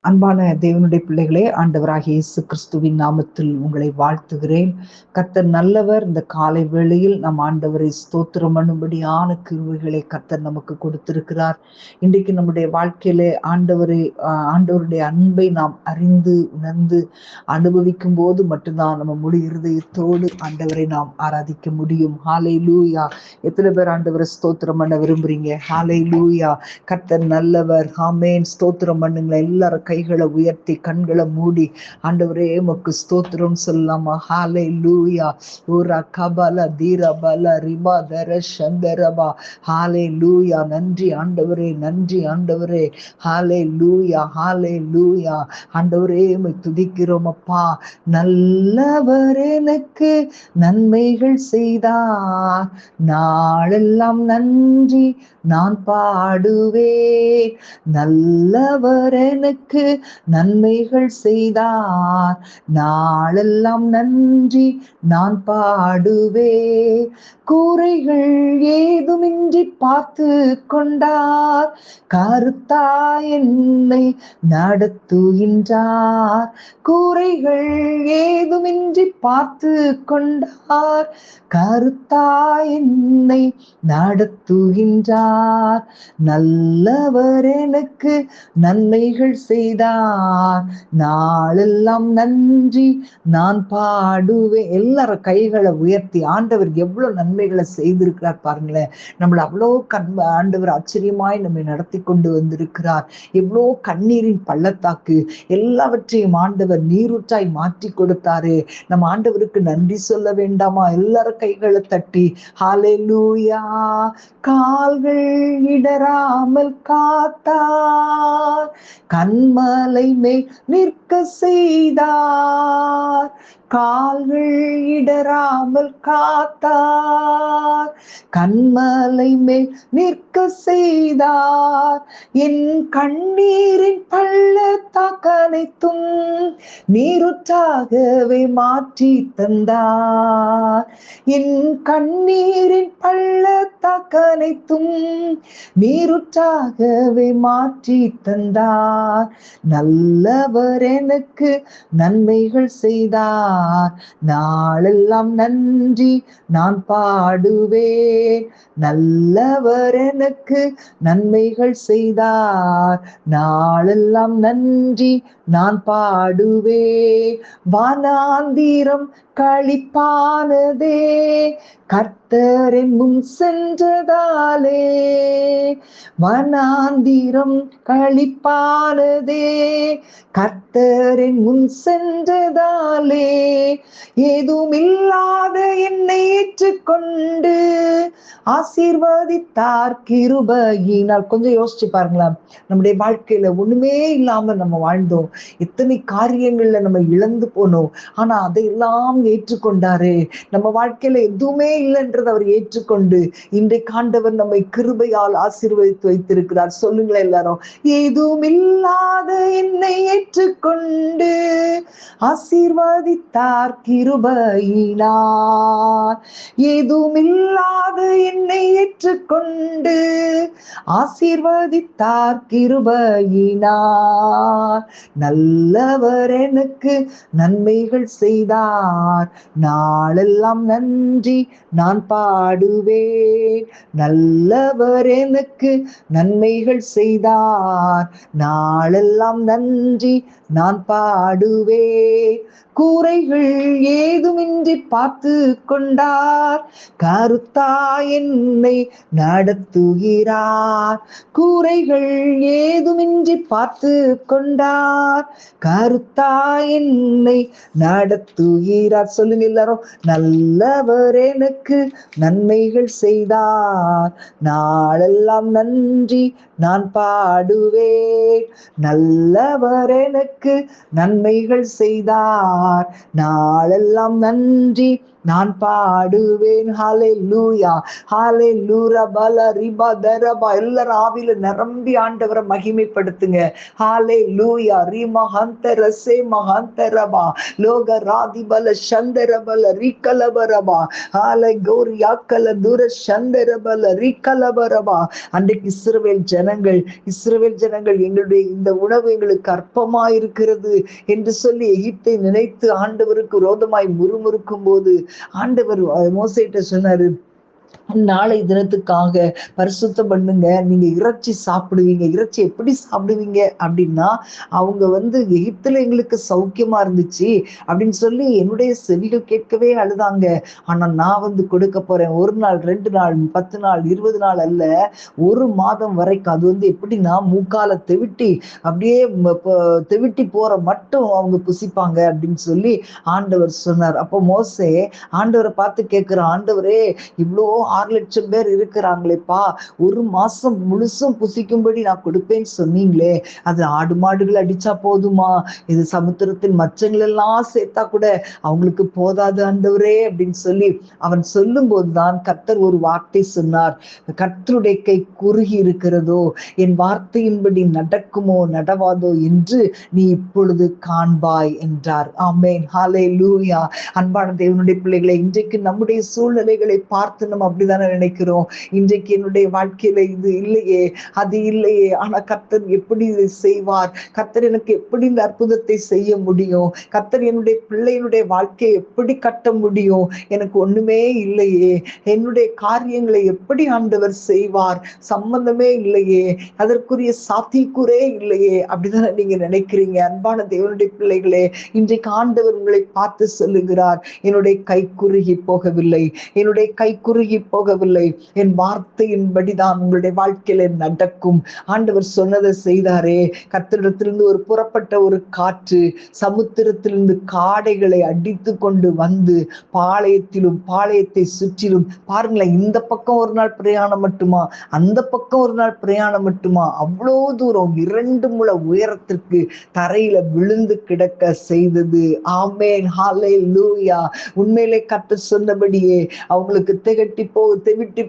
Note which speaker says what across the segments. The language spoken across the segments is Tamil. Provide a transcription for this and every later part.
Speaker 1: அன்பான தேவனுடைய பிள்ளைகளே, ஆண்டவராகிய இயேசு கிறிஸ்துவின் நாமத்தில் உங்களை வாழ்த்துகிறேன். கர்த்தர் நல்லவர். இந்த காலை வேளையில் நம் ஆண்டவரை ஸ்தோத்திரம் பண்ணும்படியான கிருபைகளை கர்த்தர் நமக்கு கொடுத்திருக்கிறார். இன்றைக்கு நம்முடைய வாழ்க்கையிலே ஆண்டவருடைய அன்பை நாம் அறிந்து உணர்ந்து அனுபவிக்கும் போது மட்டும்தான் நம்ம முழு இருதயத்தோடு ஆண்டவரை நாம் ஆராதிக்க முடியும். ஹல்லேலூயா. எத்தனை பேர் ஆண்டவரை ஸ்தோத்திரம் பண்ண விரும்புறீங்க? ஹல்லேலூயா. கர்த்தர் நல்லவர். ஆமென். ஸ்தோத்திரம் பண்ணுங்களேன். எல்லாரும் கைகளை உயர்த்தி கண்களை மூடி ஆண்டவரே உமக்கு ஸ்தோத்திரம் சொல்லலாமா? ஹல்லேலூயா. ஊரா கபல தீரபல ரிபாதர சந்தரபா. ஹல்லேலூயா. நன்றி ஆண்டவரே, நன்றி ஆண்டவரே. ஹல்லேலூயா, ஹல்லேலூயா. ஆண்டவரே உம்மை துதிக்கிறோம் அப்பா. நல்லவர் எனக்கு நன்மைகள் செய்தார், நாளெல்லாம் நன்றி நான் பாடுவேன். நல்லவர் எனக்கு நன்மைகள் செய்தார், நாளெல்லாம் நன்றி நான் பாடுவேன். கூரைகள் ஏதுமின்றி பார்த்து கொண்டார், கருத்தாய் என்னை நடத்துகின்றார். கூரைகள் ஏதுமின்றி பார்த்து கொண்டார், கருத்தாய் என்னை நடத்துகின்றார். நல்லவர் எனக்கு நன்மைகள் செய்தார், நாளெல்லாம் நன்றி நான் பாடுவேன். எல்லாரும் கைகளை உயர்த்தி ஆண்டவர் எவ்வளவு நன்மைகளை செய்திருக்கிறார் பாருங்களேன். நம்மள அவ்வளோ ஆண்டவர் ஆச்சரியமாய் நம்மை நடத்தி கொண்டு வந்திருக்கிறார். எவ்வளோ கண்ணீரின் பள்ளத்தாக்கு எல்லாவற்றையும் ஆண்டவர் நீரூற்றாய் மாற்றி கொடுத்தாரு. நம்ம ஆண்டவருக்கு நன்றி சொல்ல வேண்டாமா? எல்லாரும் கைகளை தட்டி ஹல்லேலூயா. கால்கள் இடராமல் காத்தார், கண்மலை மேல் நிற்க செய்தார். கால்கள் இடராமல் காத்தார், கண்மலை மேல் நிற்க செய்தார். என் கண்ணீரின் பள்ளத்தாக்கனைத்தும் நீருற்றாகவே மாற்றி தந்தார். என் கண்ணீரின் பள்ளத்தாக்கனைத்தும் நீருற்றாகவே மாற்றி தந்தார். நல்லவர் எனக்கு நன்மைகள் செய்தார், நாளெல்லாம் நன்றி நான் பாடுவேன். நல்லவர் எனக்கு நன்மைகள் செய்தார், நாளெல்லாம் நன்றி நான் பாடுவேன். வானாந்திரம் களிப்பானதே, கர்த்தரின் முன் சென்றதாலே. வனாந்திரம் களிப்பானதே, கர்த்தரின் முன் சென்றதாலே. ஏதும் இல்லாத என்னை ஏற்றுக்கொண்டு ஆசீர்வதித்தார் கிருபையினால். கொஞ்சம் யோசிச்சு பாருங்களேன். நம்முடைய வாழ்க்கையில ஒண்ணுமே இல்லாம நம்ம வாழ்ந்தோம், எத்தனை காரியங்கள்ல நம்ம இழந்து போனோம். ஆனா அதையெல்லாம் ஏற்றுக்கொண்டாரு. நம்ம வாழ்க்கையில எதுவுமே இல்லைன்றதை அவர் ஏற்றுக்கொண்டு இன்றைக்கு ஆண்டவர் நம்மை கிருபையால் ஆசீர்வதித்து வைத்திருக்கிறார். சொல்லுங்களேன் எல்லாரும். எதுவும் இல்லாத என்னை ஏற்றுக்கொண்டு ஆசீர்வதித்தார் கிருபையினார். எதுவும் இல்லாத என்னை ஏற்றுக்கொண்டு ஆசீர்வதித்தார் கிருபையினார். நல்லவர் எனக்கு நன்மைகள் செய்தார், நாளெல்லாம் நன்றி நான் பாடுவேன். நல்லவர் எனக்கு நன்மைகள் செய்தார், நாளெல்லாம் நன்றி நான் பாடுவேன். கூரைகள் ஏதுமின்றி பார்த்து கொண்டார், கருத்தாய் என்னை நடத்துகிறார். கூரைகள் ஏதுமின்றி பார்த்து கொண்டார், கருத்தாய் என்னை நடத்துகிறார். சொல்லுங்க எல்லாரும். நல்லவர் எனக்கு நன்மைகள் செய்தார், நாளெல்லாம் நன்றி நான் பாடுவேன். நல்லவர் எனக்கு நன்மைகள் செய்தார், நாளெல்லாம் நன்றி நான் பாடுவேன். ஹல்லேலூயா, ஹல்லேலூயா. பல ரிபா தரபா. எல்லாரும் ஆவியில நிரம்பி ஆண்டவரை மகிமைப்படுத்துங்க. ஹல்லேலூயா. ரிமா ஹந்தர சே மஹந்தரபா லோக ராதி பல சந்தரபல ரிகலபரபா. ஹல்லே கோரியாக்கல துர சந்தரபல ரிகலபரபா. அன்றைக்கு இஸ்ரவேல் ஜன ஜனங்கள், இஸ்ரவேல் ஜனங்கள், எங்களுடைய இந்த உணவு எங்களுக்கு அற்பமாயிருக்கிறது என்று சொல்லி எகிப்தை நினைத்து ஆண்டவருக்கு விரோதமாய் முறுமுறுக்கும் போது ஆண்டவர் மோசேட்ட சொன்னாரு, நாளை தினத்துக்காக பரிசுத்தம் பண்ணுங்க, நீங்க இறைச்சி சாப்பிடுவீங்க. இறைச்சி எப்படி சாப்பிடுவீங்க அப்படின்னா, அவங்க எகிப்துல எங்களுக்கு சௌக்கியமா இருந்துச்சு அப்படின்னு சொல்லி என்னுடைய செவிகள் கேட்கவே அழுதாங்க. ஆனா நான் கொடுக்க போறேன். 1 நாள், 2 நாள், 10 நாள், 20 நாள் அல்ல, 1 மாதம் வரைக்கும். அது எப்படின்னா, மூக்கால தெவிட்டி அப்படியே தெவிட்டி போற மட்டும் அவங்க புசிப்பாங்க அப்படின்னு சொல்லி ஆண்டவர் சொன்னார். அப்போ மோசே ஆண்டவரை பார்த்து கேட்கிறான், ஆண்டவரே, இவ்வளோ 6 லட்சம் பேர் இருக்கிறாங்களேப்பா, 1 மாசம் முழுசும் புசிக்கும்படி நான் கொடுப்பேன்னு சொன்னீங்களே, அது ஆடு மாடுகள் அடிச்சா போதுமா? இது சமுத்திரத்தின் மச்சங்கள் எல்லாம் சேர்த்தா கூட அவங்களுக்கு போதாது ஆண்டவரே அப்படின்னு சொல்லி அவன் சொல்லும் போதுதான் கர்த்தர் ஒரு வார்த்தை சொன்னார். கர்த்தருடைய கை குறுகி இருக்கிறதோ, என் வார்த்தையின்படி நடக்குமோ நடவாதோ என்று நீ இப்பொழுது காண்பாய் என்றார். ஆமென், ஹல்லேலூயா. அன்பான தேவனுடைய பிள்ளைகளை, இன்றைக்கு நம்முடைய சூழ்நிலைகளை பார்த்து நம்ம அப்படிதானே நினைக்கிறோம். இன்றைக்கு என்னுடைய வாழ்க்கையில இது இல்லையே, அது இல்லையே, ஆனா கர்த்தர் எப்படி இதை செய்வார்? கர்த்தர் எனக்கு எப்படி இந்த அற்புதத்தை செய்ய முடியும்? கர்த்தர் என்னுடைய பிள்ளையினுடைய வாழ்க்கையை எப்படி கட்ட முடியும்? எனக்கு ஒண்ணுமே இல்லையே, என்னுடைய காரியங்களை எப்படி ஆண்டவர் செய்வார்? சம்பந்தமே இல்லையே, அதற்குரிய சாத்தியக்கூறே இல்லையே, அப்படிதான் நீங்க நினைக்கிறீங்க. அன்பான தேவனுடைய பிள்ளைகளே, இன்றைக்கு ஆண்டவர் உங்களை பார்த்து சொல்லுகிறார், என்னுடைய கை குறுகி போகவில்லை, என்னுடைய கை குறுகி போகவில்லை, என் வார்த்தையின்படிதான் உங்களுடைய வாழ்க்கையில நடக்கும். ஆண்டவர் சொன்னதை செய்தாரே. கர்த்தரிடத்திலிருந்து புறப்பட்ட ஒரு காற்று சமுத்திரத்திலிருந்து காடைகளை அடித்து கொண்டு பாளையத்திலும் பாளையத்தை சுற்றிலும், பாருங்களேன், இந்த பக்கம் 1 நாள் பிரயாணம் மட்டுமா, அந்த பக்கம் 1 நாள் பிரயாணம் மட்டுமா, அவ்வளோ தூரம் 2 முழ உயரத்திற்கு தரையில விழுந்து கிடக்க செய்தது. ஆமென், ஹல்லேலூயா. உண்மையிலே கர்த்தர் சொன்னபடியே அவங்களுக்கு தெவிட்டி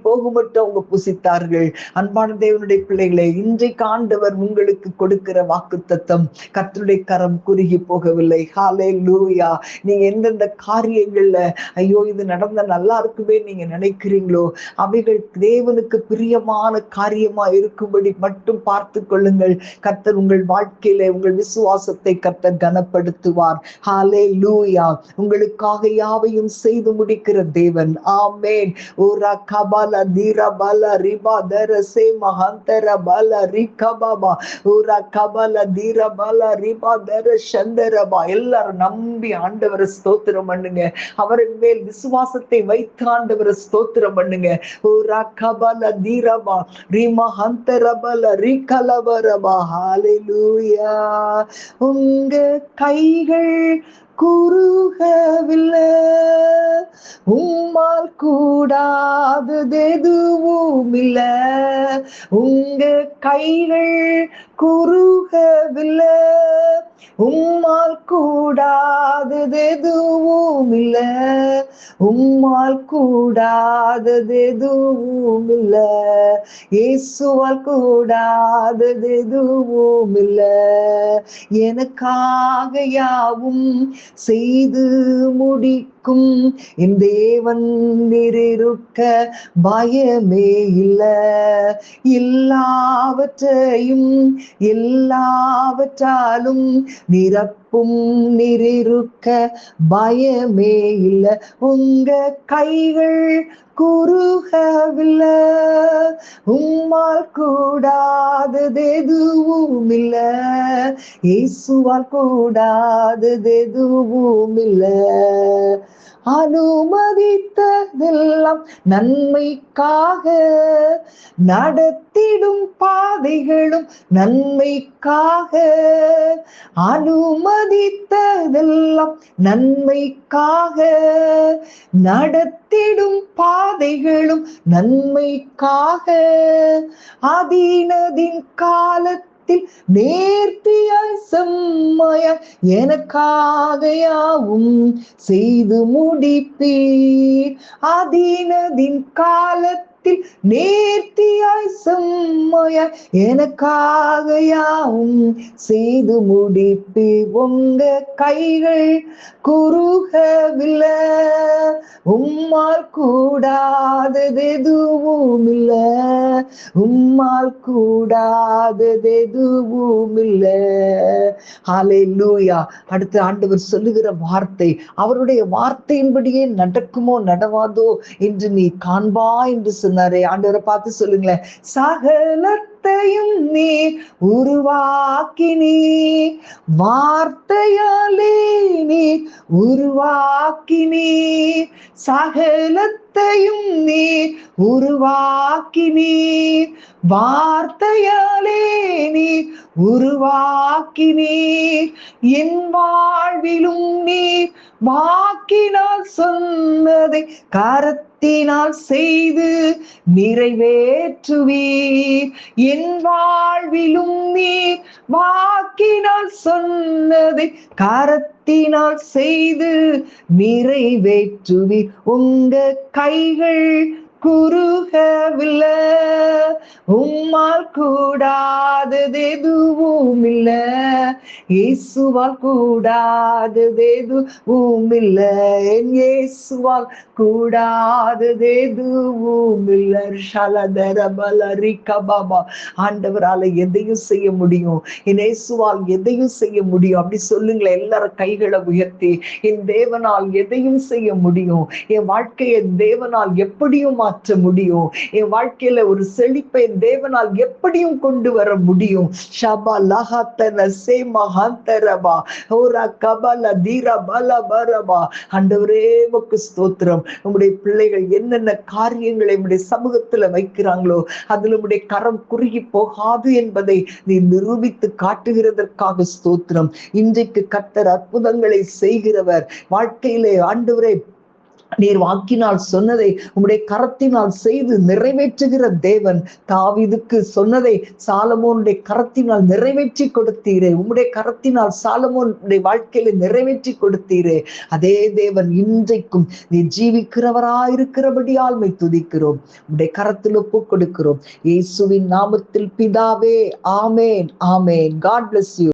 Speaker 1: போகும் மட்டும் அவங்க புசித்தார்கள். அன்பான தேவனுடைய பிள்ளைகளே, இன்றைக்கு ஆண்டவர் உங்களுக்கு கொடுக்கிற வாக்குத்தத்தம், கர்த்தருடைய கரம் குறுகி போகவில்லை. ஹல்லேலூயா. நீங்க எந்தெந்த காரியங்கள்ல ஐயோ இது நடந்தா நல்லா இருக்குமே நீங்க நினைக்கிறீங்களோ, அவைகள் தேவனுக்கு பிரியமான காரியமா இருக்கும்படி மட்டும் பார்த்து கொள்ளுங்கள். கர்த்தர் உங்கள் வாழ்க்கையில உங்கள் விசுவாசத்தை கர்த்தர் கனப்படுத்துவார். ஹல்லேலூயா. உங்களுக்காக யாவையும் செய்து முடிக்கிற தேவன். ஆமென். ஓரா கபாலா தீரா பாலா ரிபா தரசே மஹந்தர பாலா ரிகபாபா ஓரா கபாலா தீரா பாலா ரிபா தர சந்தரபா. எல்லாரும் நம்பி ஆண்டவரை ஸ்தோத்திரம் பண்ணுங்க. அவரின் மேல் விசுவாசத்தை வைத்து ஆண்டவரை ஸ்தோத்திரம் பண்ணுங்க. ஓரா கபாலா தீரபா ரிமா ஹந்தரபல ரிகலபரபா. ஹல்லேலூயா. உங்க கைகள் குறுகவில்லை, உம்மால் கூடாதது எதுவும் இல்ல. உங்க கைகள் குறுகவில்லை, உம்மால் கூடாதது எதுவும் இல்ல. உம்மால் கூடாதது எதுவும் இல்ல. இயேசுவால் கூடாதது எதுவும் இல்ல. எனக்காக யாவும் செய்து முடிக்கும் என் தேவன் இருக்க பயமே இல்ல. எல்லாவற்றையும் எல்லாவற்றாலும் நிரப்பும் நீரிருக்க பயமே இல்ல. உங்க கைகள் குறுகவில்லை, உம்மால் கூடாதது எதுவும் இல்ல. இயேசுவால் கூடாதது எதுவும் இல்ல. அனுமதித்ததெல்லாம் நன்மைக்காக, நடத்திடும் பாதைகளும் நன்மைக்காக. அனுமதித்ததெல்லாம் நன்மைக்காக, நடத்திடும் பாதைகளும் நன்மைக்காக. அதீனதின் காலத்தில் நேர்த்தியாய் செம்மையாய் எனக்காக யாவும் செய்து முடிப்பீர். அதீனதின் காலத்தில் நேர்த்தியாய் செம்மையாய் எனக்காக யாவும் செய்து முடிப்பீர். உங்க கைகள் குறுகவில்லை, உம்மால் கூடாதது எதுவும் இல்ல. உம்மால் கூடாதது எதுவும் இல்ல. ஹalleluya. அடுத்து ஆண்டவர் சொல்லுகிற வார்த்தை, அவருடைய வார்த்தையின்படியே நடக்குமோ நடவாதோ என்று நீ காண்பா என்று சொன்னாரே. ஆண்டவரை பார்த்து சொல்லுங்களேன். சகலத்தையும் நீ உருவாக்கினீ, வார்த்தையாலே நீ உருவாக்கினீ, சகலத்தையும் நீ உருவாக்கினீ, வார்த்தையாலே நீ உருவாக்கினீர். என் வாழ்விலும் நீர் வாக்கினால் சொன்னதை கரத்தினால் செய்து நிறைவேற்றுவீர். என் வாழ்விலும் நீர் வாக்கினால் சொன்னதை கரத்தினால் செய்து நிறைவேற்றுவீர். உங்க கைகள் குறுகவில்லை, உம்மால் கூடாதது எதுவும் இல்ல, இயேசுவால் கூடாதது எதுவும் இல்ல, என் இயேசுவால் கூடாதது எதுவும் இல்ல. ஷலதரபலரிகபாபா. ஆண்டவரால எதையும் செய்ய முடியும், என் இயேசுவால் எதையும் செய்ய முடியும். அப்படி சொல்லுங்களேன் எல்லாரும் கைகளை உயர்த்தி. என் தேவனால் எதையும் செய்ய முடியும், என் வாழ்க்கையை தேவனால் எப்படியும் மாற்ற முடியும், என் வாழ்க்கையில ஒரு செழிப்பை தேவனால் எப்படியும் கொண்டு வர முடியும். ஷபா லஹத்தன சேமஹந்தரபா ஓரா கபல தீர பல பரபா. ஆண்டவரே உமக்கு ஸ்தோத்திரம். நம்முடைய பிள்ளைகள் என்னென்ன காரியங்களை நம்முடைய சமூகத்துல வைக்கிறாங்களோ அதுல நம்முடைய கரம் குறுகி போகாது என்பதை நீ நிரூபித்து காட்டுகிறதற்காக ஸ்தோத்திரம். இன்றைக்கு கர்த்தர் அற்புதங்களை செய்கிறவர். வாழ்க்கையிலே ஆண்டவரே நீர் வாக்கினால் சொன்னதை உம்முடைய கரத்தினால் செய்து நிறைவேற்றுகிற தேவன். தாவீதுக்கு சொன்னதை சாலமோனுடைய கரத்தினால் நிறைவேற்றி கொடுத்தீரே, உம்முடைய கரத்தினால் சாலமோனுடைய வாழ்க்கையில நிறைவேற்றி கொடுத்தீரே. அதே தேவன் இன்றைக்கும் நீ ஜீவிக்கிறவராயிருக்கிறபடியால் உம்மை துதிக்கிறோம், உம்முடைய கரத்தில் ஒப்பு கொடுக்கிறோம். இயேசுவின் நாமத்தில் பிதாவே, ஆமேன், ஆமேன். God bless you.